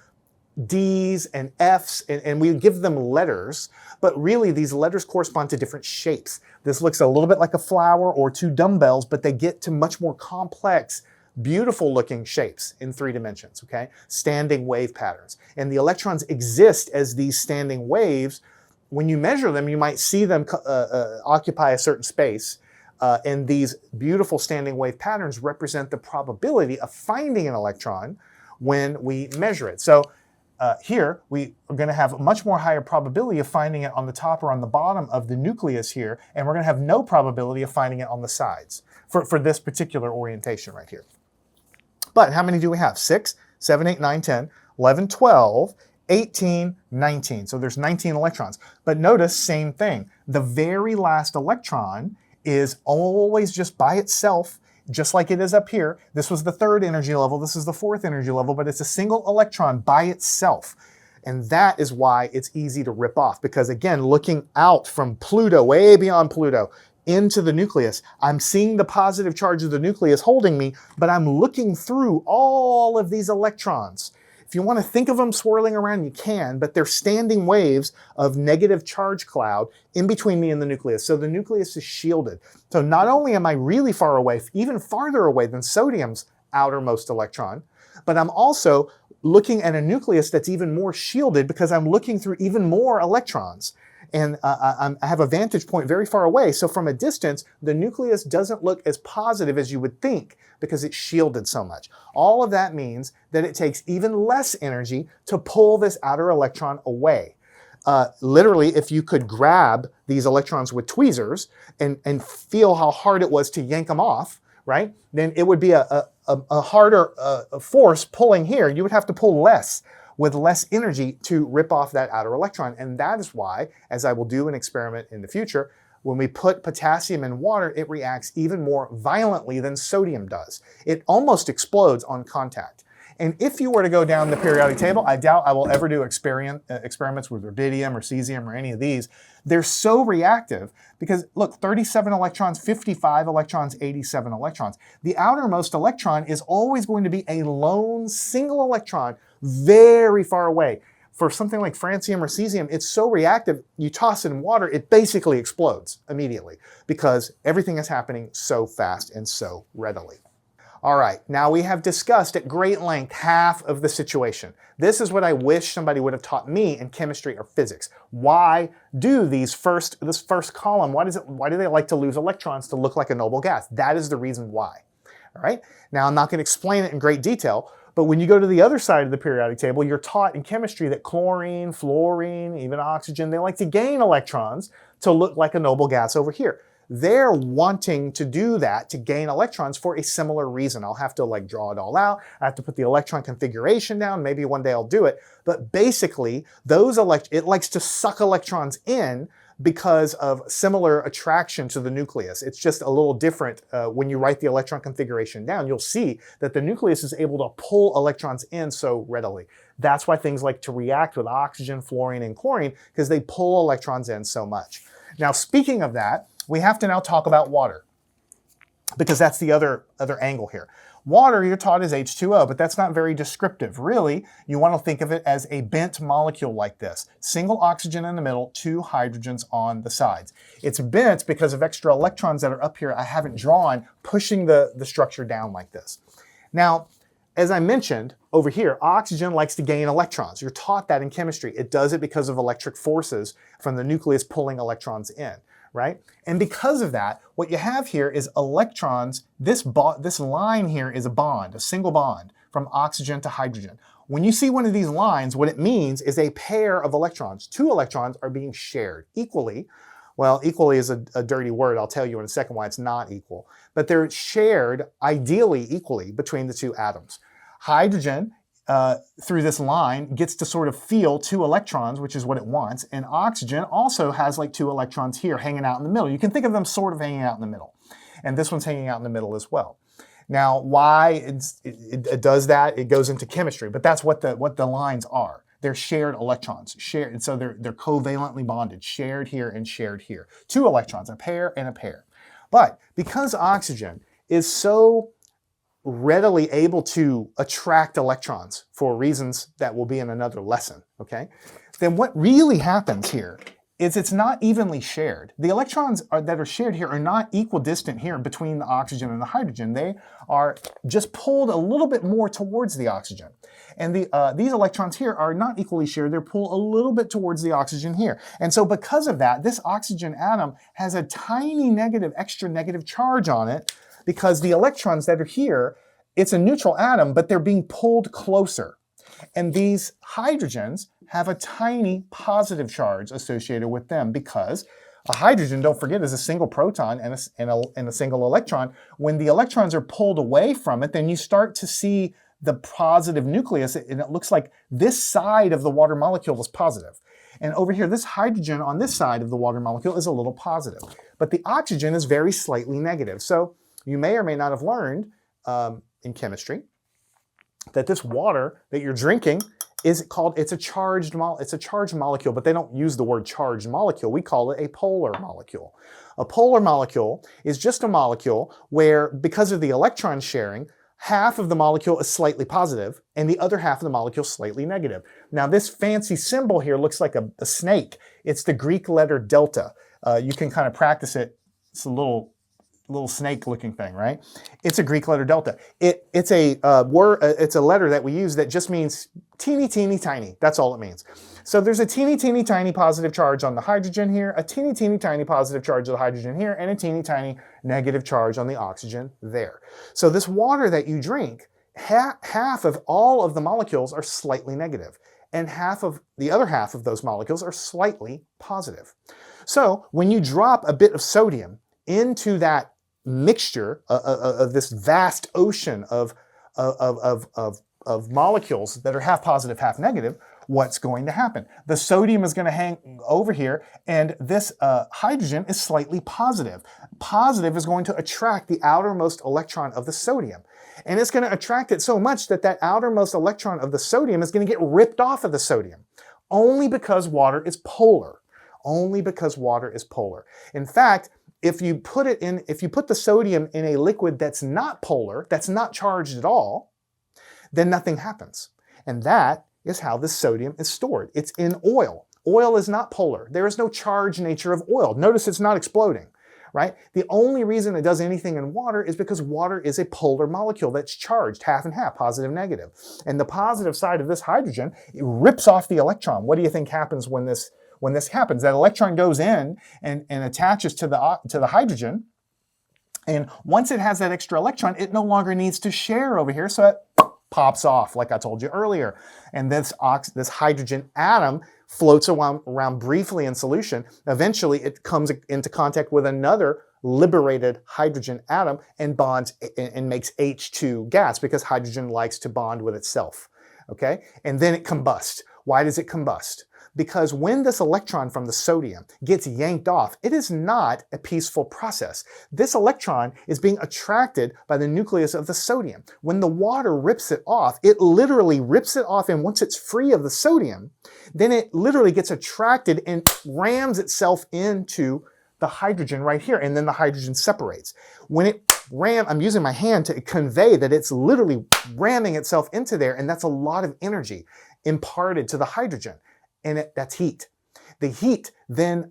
A: D's and F's, and we give them letters, but really these letters correspond to different shapes. This looks a little bit like a flower or 2 dumbbells, but they get to much more complex, beautiful looking shapes in 3 dimensions, okay? Standing wave patterns. And the electrons exist as these standing waves. When you measure them, you might see them occupy a certain space, and these beautiful standing wave patterns represent the probability of finding an electron when we measure it. So here, we are going to have a much more higher probability of finding it on the top or on the bottom of the nucleus here, and we're going to have no probability of finding it on the sides for this particular orientation right here. But how many do we have? 6, 7, 8, 9, 10, 11, 12, 18, 19. So there's 19 electrons. But notice, same thing. The very last electron is always just by itself, just like it is up here. This was the 3rd energy level, this is the 4th energy level, but it's a single electron by itself. And that is why it's easy to rip off, because again, looking out from Pluto, way beyond Pluto, into the nucleus, I'm seeing the positive charge of the nucleus holding me, but I'm looking through all of these electrons. If you want to think of them swirling around, you can, but they're standing waves of negative charge cloud in between me and the nucleus. So the nucleus is shielded. So not only am I really far away, even farther away than sodium's outermost electron, but I'm also looking at a nucleus that's even more shielded because I'm looking through even more electrons. And I have a vantage point very far away. So from a distance, the nucleus doesn't look as positive as you would think because it's shielded so much. All of that means that it takes even less energy to pull this outer electron away. Literally, if you could grab these electrons with tweezers and feel how hard it was to yank them off, right, then it would be a harder force pulling here. You would have to pull less with less energy to rip off that outer electron. And that is why, as I will do an experiment in the future, When we put potassium in water, it reacts even more violently than sodium does. It almost explodes on contact. And if you were to go down the periodic table, I doubt I will ever do experiments with rubidium or cesium or any of these. They're so reactive because, look, 37 electrons, 55 electrons, 87 electrons. The outermost electron is always going to be a lone single electron very far away. For something like francium or cesium, it's so reactive, you toss it in water, it basically explodes immediately because everything is happening so fast and so readily. All right, now we have discussed at great length half of the situation. This is what I wish somebody would have taught me in chemistry or physics. Why do this first column, why do they like to lose electrons to look like a noble gas? That is the reason why. All right, now I'm not going to explain it in great detail, but when you go to the other side of the periodic table, you're taught in chemistry that chlorine, fluorine, even oxygen, they like to gain electrons to look like a noble gas over here. They're wanting to do that to gain electrons for a similar reason. I'll have to draw it all out. I have to put the electron configuration down. Maybe one day I'll do it. But basically, it likes to suck electrons in because of similar attraction to the nucleus. It's just a little different. When you write the electron configuration down, you'll see that the nucleus is able to pull electrons in so readily. That's why things like to react with oxygen, fluorine, and chlorine, because they pull electrons in so much. Now, speaking of that, we have to now talk about water, because that's the other angle here. Water, you're taught, is H2O, but that's not very descriptive. Really, you want to think of it as a bent molecule like this. Single oxygen in the middle, 2 hydrogens on the sides. It's bent because of extra electrons that are up here I haven't drawn, pushing the structure down like this. Now, as I mentioned, over here, oxygen likes to gain electrons. You're taught that in chemistry. It does it because of electric forces from the nucleus pulling electrons in. Right? And because of that, what you have here is electrons. This line here is a bond, a single bond from oxygen to hydrogen. When you see one of these lines, what it means is a pair of electrons. 2 electrons are being shared equally. Well, equally is a dirty word. I'll tell you in a second why it's not equal. But they're shared ideally equally between the 2 atoms. Hydrogen, through this line, gets to sort of feel 2 electrons, which is what it wants, and oxygen also has 2 electrons here hanging out in the middle. You can think of them sort of hanging out in the middle, and this one's hanging out in the middle as well. Now, why it does that, it goes into chemistry, but that's what the lines are. They're shared electrons, and so they're covalently bonded, shared here and shared here. 2 electrons, a pair and a pair. But because oxygen is so readily able to attract electrons for reasons that will be in another lesson, okay? Then what really happens here is it's not evenly shared. The electrons that are shared here are not equidistant here between the oxygen and the hydrogen. They are just pulled a little bit more towards the oxygen. And these electrons here are not equally shared. They're pulled a little bit towards the oxygen here. And so because of that, this oxygen atom has a tiny extra negative charge on it, because the electrons that are here, it's a neutral atom, but they're being pulled closer. And these hydrogens have a tiny positive charge associated with them, because a hydrogen, don't forget, is a single proton and a single electron. When the electrons are pulled away from it, then you start to see the positive nucleus, and it looks like this side of the water molecule is positive. And over here, this hydrogen on this side of the water molecule is a little positive. But the oxygen is very slightly negative. So you may or may not have learned in chemistry that this water that you're drinking it's a charged molecule, but they don't use the word charged molecule. We call it a polar molecule. A polar molecule is just a molecule where, because of the electron sharing, half of the molecule is slightly positive and the other half of the molecule is slightly negative. Now, this fancy symbol here looks like a snake. It's the Greek letter delta. You can kind of practice it. It's a little snake-looking thing, right? It's a Greek letter delta. It's a letter that we use that just means teeny, teeny, tiny. That's all it means. So there's a teeny, teeny, tiny positive charge on the hydrogen here, a teeny, teeny, tiny positive charge of the hydrogen here, and a teeny, tiny negative charge on the oxygen there. So this water that you drink, half of all of the molecules are slightly negative, and the other half of those molecules are slightly positive. So when you drop a bit of sodium into that mixture of this vast ocean of molecules that are half positive, half negative, what's going to happen? The sodium is going to hang over here, and this hydrogen is slightly positive. Positive is going to attract the outermost electron of the sodium. And it's going to attract it so much that that outermost electron of the sodium is going to get ripped off of the sodium. Only because water is polar. Only because water is polar. In fact, if you put the sodium in a liquid that's not polar, that's not charged at all, then nothing happens. And that is how the sodium is stored. It's in oil. Oil is not polar. There is no charge nature of oil. Notice it's not exploding, right? The only reason it does anything in water is because water is a polar molecule that's charged half and half, positive, negative. And the positive side of this hydrogen, it rips off the electron. What do you think happens when this happens? That electron goes in and attaches to the hydrogen. And once it has that extra electron, it no longer needs to share over here, so it pops off, like I told you earlier. And this hydrogen atom floats around briefly in solution. Eventually, it comes into contact with another liberated hydrogen atom and bonds and makes H2 gas, because hydrogen likes to bond with itself. Okay? And then it combusts. Why does it combust? Because when this electron from the sodium gets yanked off, it is not a peaceful process. This electron is being attracted by the nucleus of the sodium. When the water rips it off, it literally rips it off, and once it's free of the sodium, then it literally gets attracted and rams itself into the hydrogen right here, and then the hydrogen separates. When it I'm using my hand to convey that it's literally ramming itself into there, and that's a lot of energy imparted to the hydrogen. And that's heat. The heat then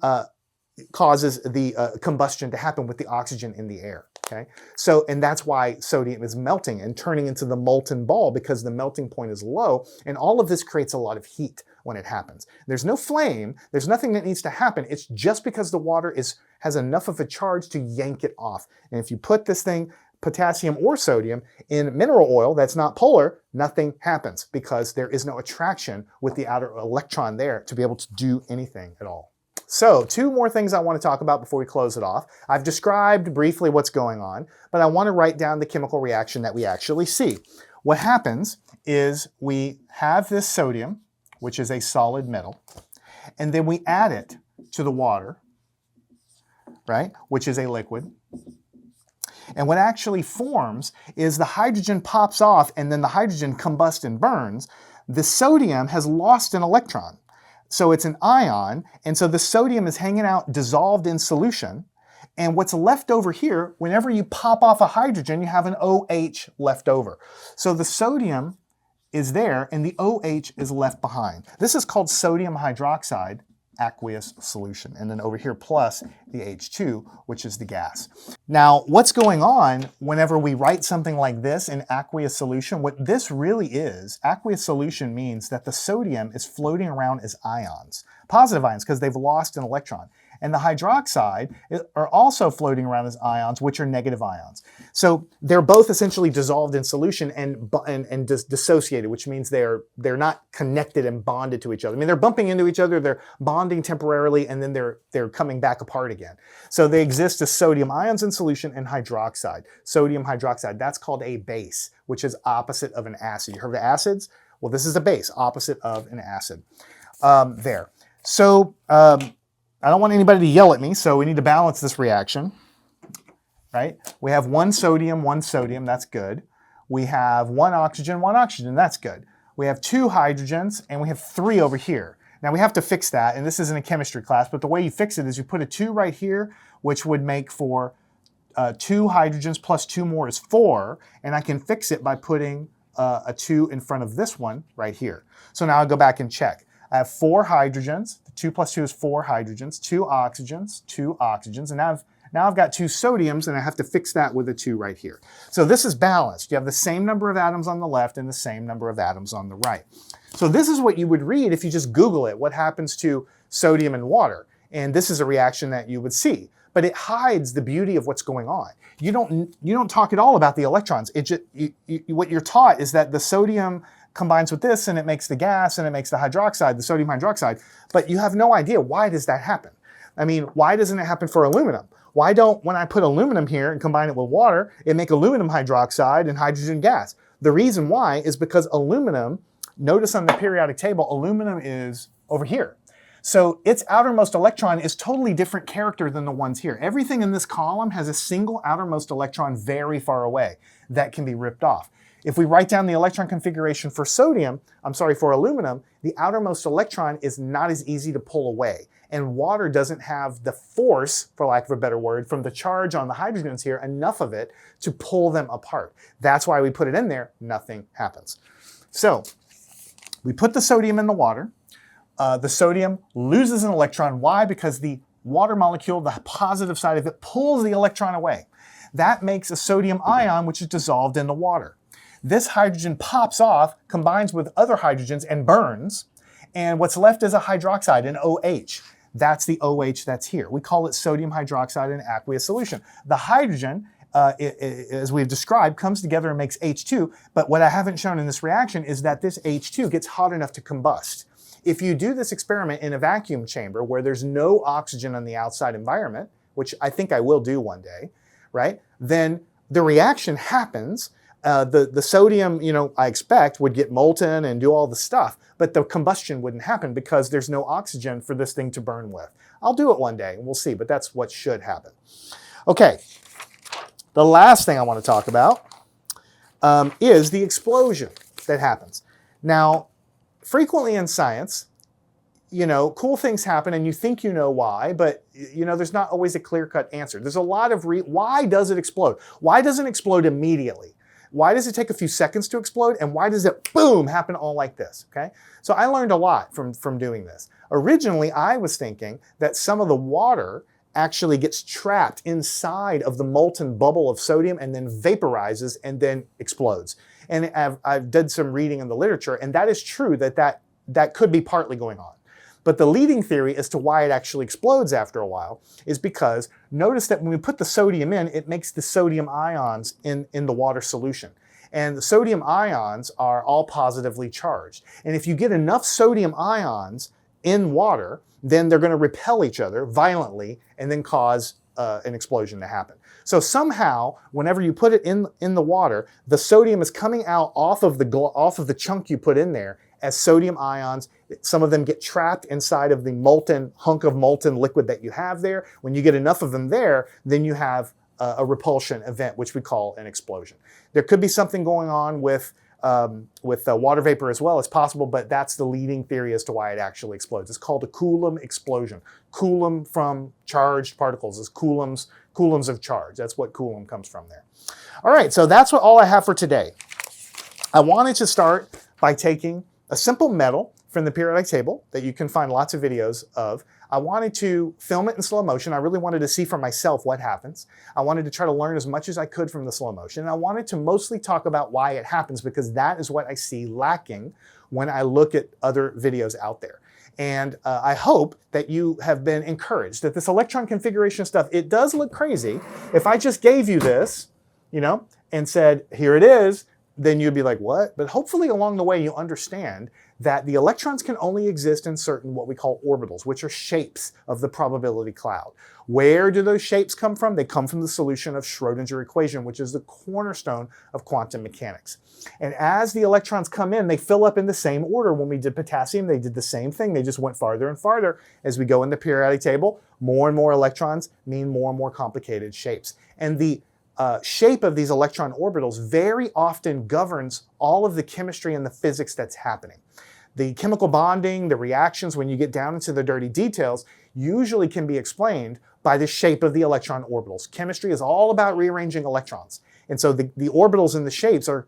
A: causes the combustion to happen with the oxygen in the air. Okay, so and that's why sodium is melting and turning into the molten ball, because the melting point is low, and all of this creates a lot of heat when it happens. There's no flame. There's nothing that needs to happen. It's just because the water has enough of a charge to yank it off. And if you put this thing, potassium or sodium, in mineral oil that's not polar, nothing happens, because there is no attraction with the outer electron there to be able to do anything at all. So, two more things I want to talk about before we close it off. I've described briefly what's going on, but I want to write down the chemical reaction that we actually see. What happens is we have this sodium, which is a solid metal, and then we add it to the water, right, which is a liquid. And what actually forms is the hydrogen pops off, and then the hydrogen combusts and burns. The sodium has lost an electron. So it's an ion, and so the sodium is hanging out dissolved in solution. And what's left over here, whenever you pop off a hydrogen, you have an OH left over. So the sodium is there, and the OH is left behind. This is called sodium hydroxide aqueous solution. And then over here plus the H2, which is the gas. Now, what's going on whenever we write something like this in aqueous solution? What this really is, aqueous solution means that the sodium is floating around as ions, positive ions, because they've lost an electron. And the hydroxide are also floating around as ions, which are negative ions. So they're both essentially dissolved in solution and dissociated, which means they're not connected and bonded to each other. I mean, they're bumping into each other, they're bonding temporarily, and then they're coming back apart again. So they exist as sodium ions in solution and hydroxide. Sodium hydroxide, that's called a base, which is opposite of an acid. You heard of acids? Well, this is a base, opposite of an acid. There. So, I don't want anybody to yell at me, so we need to balance this reaction, right? We have one sodium, that's good. We have one oxygen, that's good. We have two hydrogens, and we have three over here. Now we have to fix that, and this isn't a chemistry class, but the way you fix it is you put a 2 right here, which would make for 2 hydrogens plus 2 more is 4, and I can fix it by putting a 2 in front of this one right here. So now I'll go back and check. I have 4 hydrogens. 2 plus 2 is 4 hydrogens, 2 oxygens, and now I've got 2 sodiums, and I have to fix that with a 2 right here. So this is balanced. You have the same number of atoms on the left and the same number of atoms on the right. So this is what you would read if you just Google it, what happens to sodium and water. And this is a reaction that you would see. But it hides the beauty of what's going on. You don't talk at all about the electrons. What you're taught is that the sodium combines with this, and it makes the gas, and it makes the hydroxide, the sodium hydroxide, but you have no idea why does that happen. I mean, why doesn't it happen for aluminum? Why don't, when I put aluminum here and combine it with water, it make aluminum hydroxide and hydrogen gas? The reason why is because aluminum Notice on the periodic table, aluminum is over here. So its outermost electron is totally different character than the ones here. Everything in this column has a single outermost electron very far away that can be ripped off. If we write down the electron configuration for for aluminum, the outermost electron is not as easy to pull away. And water doesn't have the force, for lack of a better word, from the charge on the hydrogens here, enough of it to pull them apart. That's why we put it in there, nothing happens. So we put the sodium in the water. The sodium loses an electron. Why? Because the water molecule, the positive side of it, pulls the electron away. That makes a sodium ion, which is dissolved in the water. This hydrogen pops off, combines with other hydrogens, and burns. And what's left is a hydroxide, an OH. That's the OH that's here. We call it sodium hydroxide in aqueous solution. The hydrogen, as we've described, comes together and makes H2. But what I haven't shown in this reaction is that this H2 gets hot enough to combust. If you do this experiment in a vacuum chamber where there's no oxygen in the outside environment, which I think I will do one day, right? Then the reaction happens. The sodium, I expect would get molten and do all the stuff, but the combustion wouldn't happen because there's no oxygen for this thing to burn with. I'll do it one day and we'll see, but that's what should happen. Okay, the last thing I want to talk about is the explosion that happens. Now, frequently in science, cool things happen and you think you know why, but there's not always a clear-cut answer. There's a lot of why does it explode? Why doesn't it explode immediately? Why does it take a few seconds to explode? And why does it, boom, happen all like this, okay? So I learned a lot from doing this. Originally, I was thinking that some of the water actually gets trapped inside of the molten bubble of sodium and then vaporizes and then explodes. And I've done some reading in the literature, and that is true that could be partly going on. But the leading theory as to why it actually explodes after a while is because notice that when we put the sodium in, it makes the sodium ions in the water solution. And the sodium ions are all positively charged. And if you get enough sodium ions in water, then they're going to repel each other violently and then cause an explosion to happen. So somehow, whenever you put it in the water, the sodium is coming out off of the chunk you put in there as sodium ions. Some of them get trapped inside of the hunk of molten liquid that you have there. When you get enough of them there, then you have a repulsion event, which we call an explosion. There could be something going on with water vapor as well as possible, but that's the leading theory as to why it actually explodes. It's called a Coulomb explosion. Coulomb from charged particles is coulombs of charge. That's what Coulomb comes from there. All right, so that's all I have for today. I wanted to start by taking a simple metal from the periodic table that you can find lots of videos of. I wanted to film it in slow motion. I really wanted to see for myself what happens. I wanted to try to learn as much as I could from the slow motion. And I wanted to mostly talk about why it happens because that is what I see lacking when I look at other videos out there. And I hope that you have been encouraged that this electron configuration stuff, it does look crazy. If I just gave you this, and said, here it is, then you'd be like, what? But hopefully along the way you understand that the electrons can only exist in certain what we call orbitals, which are shapes of the probability cloud. Where do those shapes come from? They come from the solution of Schrodinger equation, which is the cornerstone of quantum mechanics. And as the electrons come in, they fill up in the same order. When we did potassium, they did the same thing. They just went farther and farther. As we go in the periodic table, more and more electrons mean more and more complicated shapes. And the shape of these electron orbitals very often governs all of the chemistry and the physics that's happening. The chemical bonding, the reactions, when you get down into the dirty details, usually can be explained by the shape of the electron orbitals. Chemistry is all about rearranging electrons. And so the orbitals and the shapes are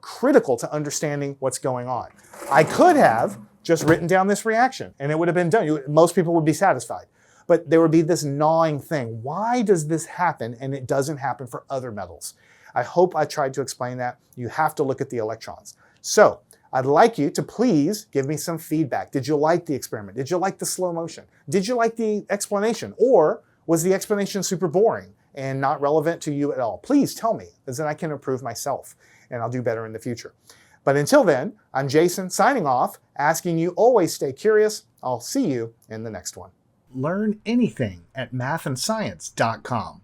A: critical to understanding what's going on. I could have just written down this reaction and it would have been done. Most people would be satisfied. But there would be this gnawing thing. Why does this happen and it doesn't happen for other metals? I hope I tried to explain that. You have to look at the electrons. So I'd like you to please give me some feedback. Did you like the experiment? Did you like the slow motion? Did you like the explanation? Or was the explanation super boring and not relevant to you at all? Please tell me, because then I can improve myself and I'll do better in the future. But until then, I'm Jason signing off, asking you always stay curious. I'll see you in the next one.
B: Learn anything at mathandscience.com.